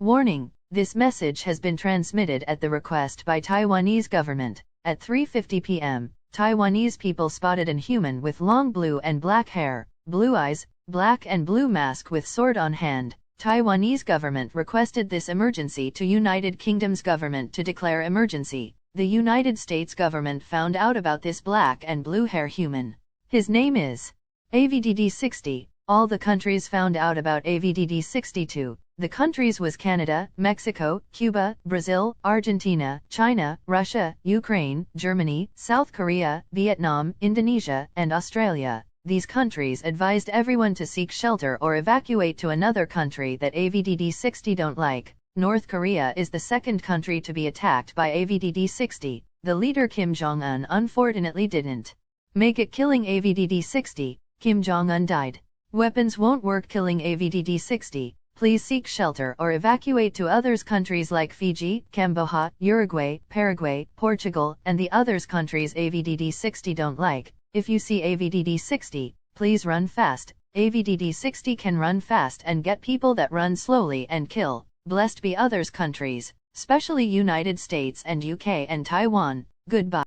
Warning: this message has been transmitted at the request by Taiwanese government. At 3:50 p.m., Taiwanese people spotted an human with long blue and black hair, blue eyes, black and blue mask with sword on hand. Taiwanese government requested this emergency to United Kingdom's government to declare emergency. The United States government found out about this black and blue hair human. His name is AVDD60. All the countries found out about AVDD60 too. The countries was Canada, Mexico, Cuba, Brazil, Argentina, China, Russia, Ukraine, Germany, South Korea, Vietnam, Indonesia, and Australia. These countries advised everyone to seek shelter or evacuate to another country that AVDD60 don't like. North Korea is the second country to be attacked by AVDD60. The leader Kim Jong-un unfortunately didn't make it killing AVDD60. Kim Jong-un died. Weapons won't work killing AVDD60. Please seek shelter or evacuate to others countries like Fiji, Cambodia, Uruguay, Paraguay, Portugal, and the others countries AVDD60 don't like. If you see AVDD60, please run fast. AVDD60 can run fast and get people that run slowly and kill. Blessed be others countries, especially United States and UK and Taiwan. Goodbye.